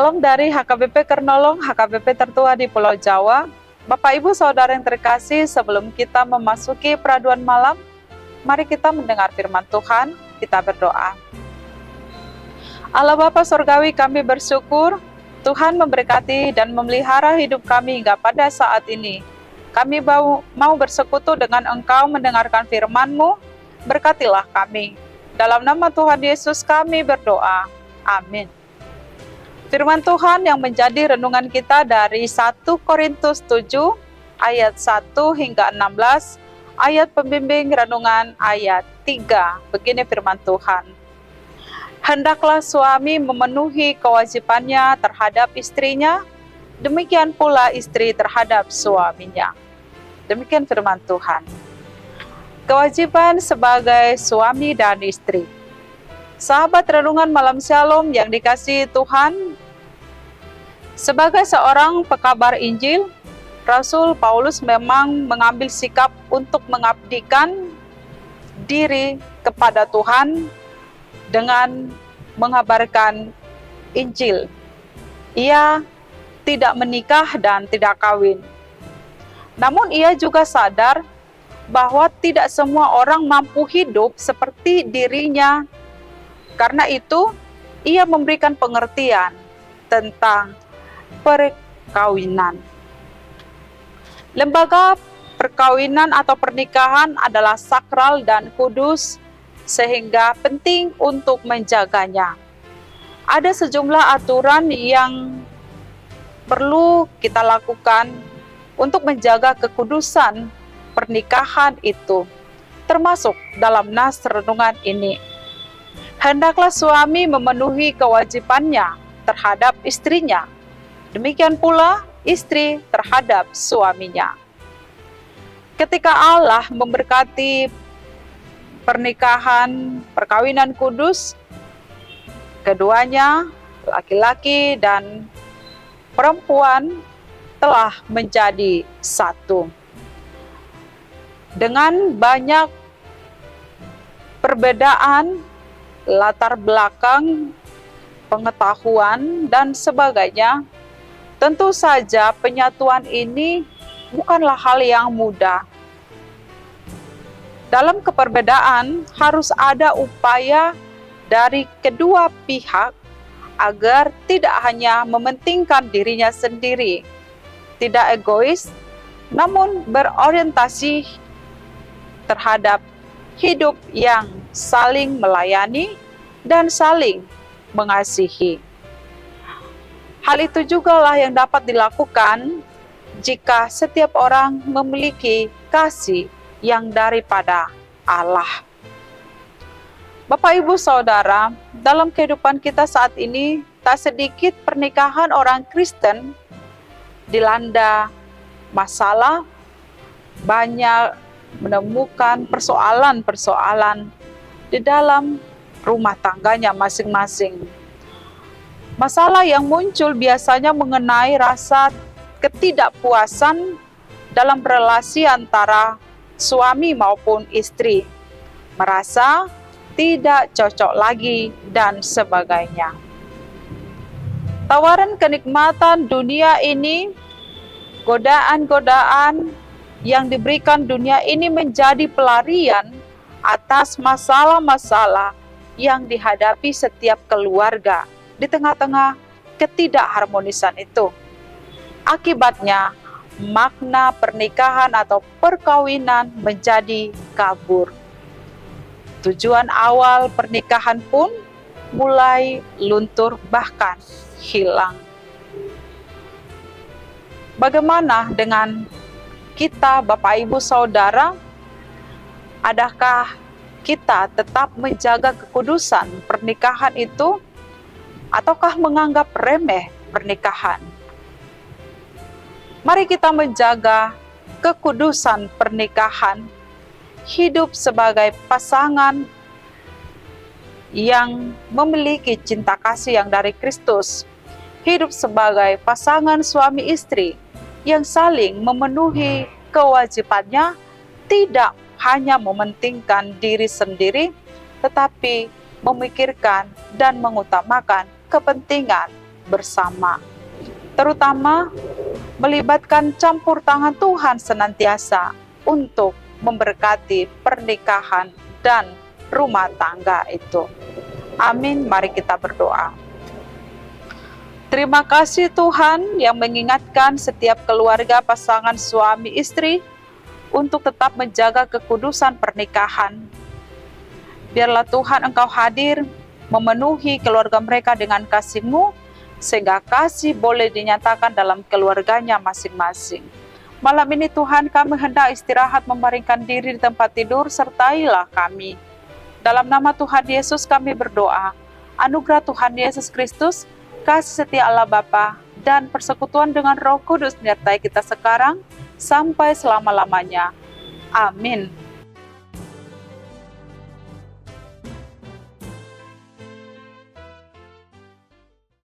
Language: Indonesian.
Salam dari HKBP Kernolong, HKBP tertua di Pulau Jawa. Bapak Ibu Saudara yang terkasih, sebelum kita memasuki peraduan malam, mari kita mendengar firman Tuhan, kita berdoa. Allah Bapa Surgawi, kami bersyukur Tuhan memberkati dan memelihara hidup kami hingga pada saat ini. Kami mau bersekutu dengan Engkau mendengarkan firman-Mu, berkatilah kami. Dalam nama Tuhan Yesus kami berdoa. Amin. Firman Tuhan yang menjadi renungan kita dari 1 Korintus 7 ayat 1 hingga 16, ayat pembimbing renungan ayat 3. Begini firman Tuhan. Hendaklah suami memenuhi kewajibannya terhadap istrinya, demikian pula istri terhadap suaminya. Demikian firman Tuhan. Kewajiban sebagai suami dan istri. Sahabat renungan malam Shalom yang dikasihi Tuhan, sebagai seorang pekabar Injil, Rasul Paulus memang mengambil sikap untuk mengabdikan diri kepada Tuhan dengan mengabarkan Injil. Ia tidak menikah dan tidak kawin. Namun ia juga sadar bahwa tidak semua orang mampu hidup seperti dirinya. Karena itu, ia memberikan pengertian tentang perkawinan. Lembaga perkawinan atau pernikahan adalah sakral dan kudus, sehingga penting untuk menjaganya. Ada sejumlah aturan yang perlu kita lakukan untuk menjaga kekudusan pernikahan itu, termasuk dalam nas renungan ini. Hendaklah suami memenuhi kewajibannya terhadap istrinya, demikian pula istri terhadap suaminya. Ketika Allah memberkati pernikahan, perkawinan kudus, keduanya, laki-laki dan perempuan, telah menjadi satu. Dengan banyak perbedaan, latar belakang, pengetahuan, dan sebagainya, tentu saja penyatuan ini bukanlah hal yang mudah. Dalam keperbedaan harus ada upaya dari kedua pihak agar tidak hanya mementingkan dirinya sendiri, tidak egois, namun berorientasi terhadap hidup yang saling melayani dan saling mengasihi. Hal itu jugalah yang dapat dilakukan jika setiap orang memiliki kasih yang daripada Allah. Bapak Ibu Saudara, dalam kehidupan kita saat ini, tak sedikit pernikahan orang Kristen dilanda masalah, banyak menemukan persoalan-persoalan di dalam rumah tangganya masing-masing. Masalah yang muncul biasanya mengenai rasa ketidakpuasan dalam relasi antara suami maupun istri, merasa tidak cocok lagi dan sebagainya. Tawaran kenikmatan dunia ini, godaan-godaan yang diberikan dunia ini menjadi pelarian atas masalah-masalah yang dihadapi setiap keluarga di tengah-tengah ketidakharmonisan itu. Akibatnya, makna pernikahan atau perkawinan menjadi kabur. Tujuan awal pernikahan pun mulai luntur bahkan hilang. Bagaimana dengan kita, Bapak Ibu Saudara? Adakah kita tetap menjaga kekudusan pernikahan itu, ataukah menganggap remeh pernikahan? Mari kita menjaga kekudusan pernikahan, hidup sebagai pasangan yang memiliki cinta kasih yang dari Kristus, hidup sebagai pasangan suami istri yang saling memenuhi kewajibannya, tidak hanya mementingkan diri sendiri, tetapi memikirkan dan mengutamakan kepentingan bersama. Terutama melibatkan campur tangan Tuhan senantiasa untuk memberkati pernikahan dan rumah tangga itu. Amin, mari kita berdoa. Terima kasih Tuhan yang mengingatkan setiap keluarga pasangan suami istri untuk tetap menjaga kekudusan pernikahan. Biarlah Tuhan Engkau hadir memenuhi keluarga mereka dengan kasih-Mu, sehingga kasih boleh dinyatakan dalam keluarganya masing-masing. Malam ini Tuhan, kami hendak istirahat membaringkan diri di tempat tidur, sertailah kami. Dalam nama Tuhan Yesus kami berdoa, anugerah Tuhan Yesus Kristus, kasih setia Allah Bapa, dan persekutuan dengan Roh Kudus menyertai kita sekarang, sampai selama-lamanya. Amin.